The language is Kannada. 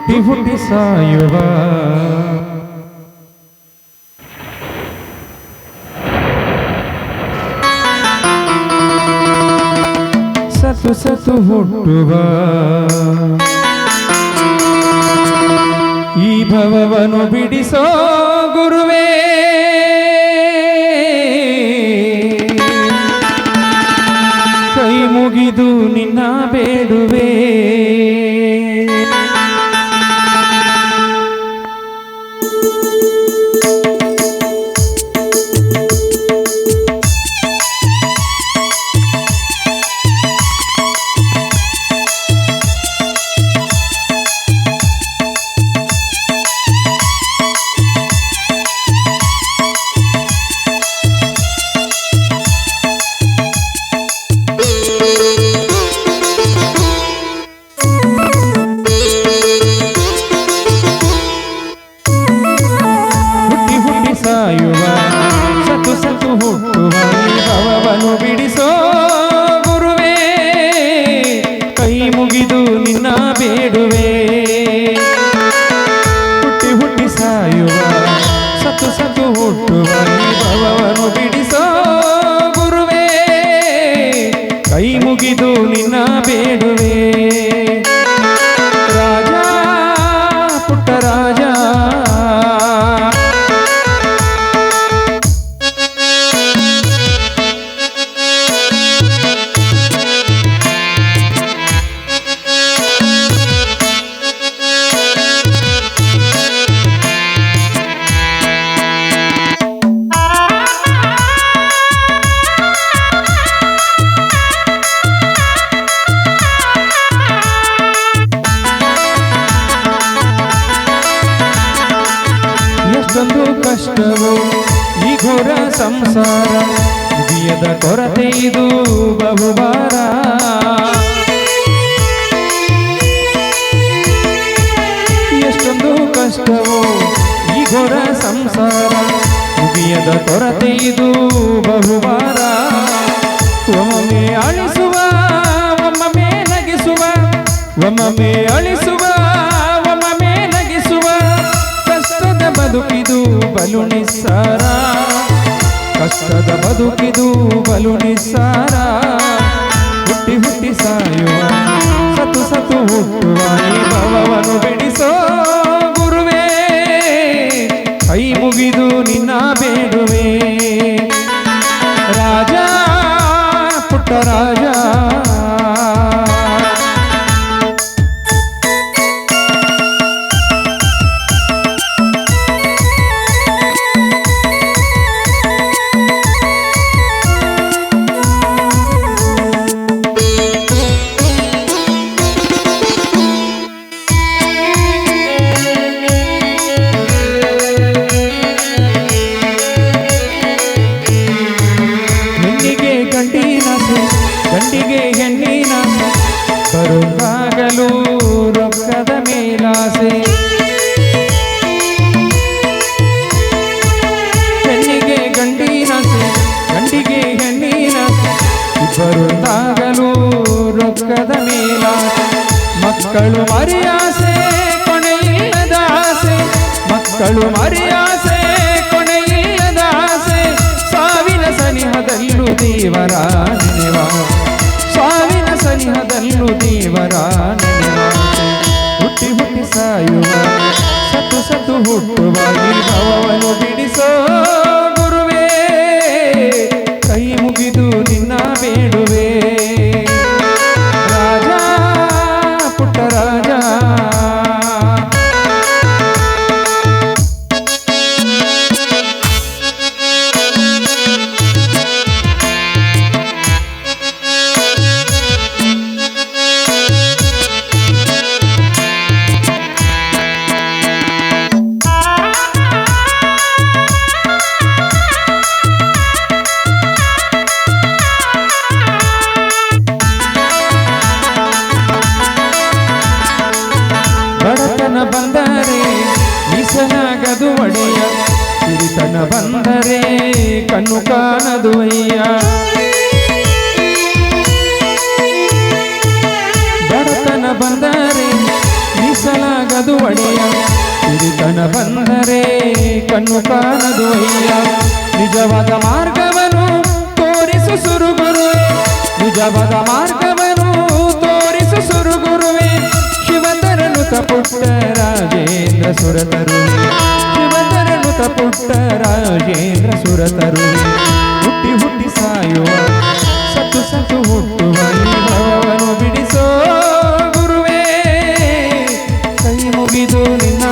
ಹುಟ್ಟಿ ಹುಟ್ಟಿ ಸಾಯುವ ಸತು ಸತು ಹುಟ್ಟುವ ಈ ಭವವನ್ನು ಬಿಡಿಸೋ ಗುರುವೇ ಕೈ ಮುಗಿದು ನಿನ್ನ ಬೇಡುವೆ ಸತು ಸತು ಹುಟ್ಟುವ ಭವವನ್ನು ಬಿಡಿಸೋ ಗುರುವೇ ಕೈ ಮುಗಿದು ನಿನ್ನ ಬೇಡುವೆ ಹುಟ್ಟಿ ಹುಟ್ಟಿ ಸಾಯುವ ಸತು ಸತು ಹುಟ್ಟುವ ಭವವನ್ನು ಬಿಡಿಸೋ ಗುರುವೇ ಕೈ ಮುಗಿದು ನಿನ್ನ ಬೇಡುವೆ ರಾಜ ಪುಟ್ಟ ರಾಜ ಎಷ್ಟೊಂದು ಕಷ್ಟವೋ ಈ ಘೋರ ಸಂಸಾರ ಮುಗಿಯದ ಕೊರತೆ ಇದು ಬಹುವಾರ ಎಷ್ಟೊಂದು ಕಷ್ಟವೋ ಈ ಘೋರ ಸಂಸಾರ ಮುಗಿಯದ ಕೊರತೆ ಇದು ಬಹುವಾರ ಒಮ್ಮೆ ಅಳಿಸುವ ಒಮ್ಮೆ ನಗಿಸುವ ಒಮ್ಮೆ ಅಳಿಸುವ ಒಮ್ಮೆ ನಗಿಸುವ ಕಷ್ಟದ ಬದುಕಿದು ಬಲು ನಿಸ್ಸಾರ ಕಷ್ಟದ ಬದುಕಿದು ಬಲು ನಿಸ್ಸಾರ ಹುಟ್ಟಿ ಹುಟ್ಟಿ ಸಾಯುವ ಸತು ಸತು ಹುಟ್ಟುವ ಈ ಭವವನ್ನು ಬಿಡಿಸೋ ಗುರುವೇ ಕೈ ಮುಗಿದು ನಿನ್ನ ಬೇಡುವೆ ರಾಜ ಪುಟ್ಟ ರಾಜ ಗಂಡಿಗೆ ಹೆಣ್ಣಿನ ಬರುವಾಗಲೂ ರೊಕ್ಕದ ಮೇಲಾಸೆ ಹೆಣ್ಣಿಗೆ ಗಂಡಿನಾಸೆ ಗಂಡಿಗೆ ಹೆಣ್ಣಿನಾಸೆ ಬರುವಾಗಲೂ ರೊಕ್ಕದ ಮೇಲಾಸೆ ಮಕ್ಕಳು ಮರಿಯಾಸೆ ಕೊನೆಯಿಲ್ಲದ ಆಸೆ ಮಕ್ಕಳು ಮರಿಯಾಸೆ ಕೊನೆಯಿಲ್ಲದ ಆಸೆ ಸಾವಿನ ಸನಿಹದಲ್ಲೂ ದೇವರ ನೆನೆವ ಸಾವಿನ ಸನಿಹದಲ್ಲೂ ದೇವರ ನೆನೆವ ಹುಟ್ಟಿ ಹುಟ್ಟಿ ಸಾಯುವ ಸತು ಸತು ಹುಟ್ಟುವ ಈ ಭವವನ್ನು ಬಿಡಿಸೋ ಗುರುವೇ ಕೈ ಮುಗಿದು ನಿನ್ನ ಬೇಡುವೆ ರಾಜ ಪುಟ್ಟ ರಾಜ ಬಡತನ ಬಂದರೆ ಮೀಸಲಾಗದು ಒಡೆಯ ಸಿರಿತನ ಬಂದರೆ ಕಣ್ಣು ಕಾಣದು ಅಯ್ಯ ಬಡತನ ಬಂದರೆ ಮೀಸಲಾಗದು ಬಂದರೆ ಕಣ್ಣು ಕಾಣದು ಅಯ್ಯ ನಿಜವಾದ ಮಾರ್ಗವನ್ನು ತೋರಿಸು ಸುರುಗುರುವೆ ನಿಜವಾದ ಮಾರ್ಗವನ್ನು ತೋರಿಸು ಸುರುಗುರುವೆ ಶಿವತರನುತ ಪುಟ್ಟ ರಾಜೇಂದ್ರ ಸುರತರುವೆ ಶಿವತರನುತ ಪುಟ್ಟ ರಾಜೇಂದ್ರ ಸುರತರುವೆ ಹುಟ್ಟಿ ಹುಟ್ಟಿ ಸಾಯುವ ಸತ್ತು ಸತ್ತು ಹುಟ್ಟುವ ಈ ಭವವನ್ನು ಬಿಡಿಸೋ ಗುರುವೇ ಕೈ ಮುಗಿದು ನಿನ್ನ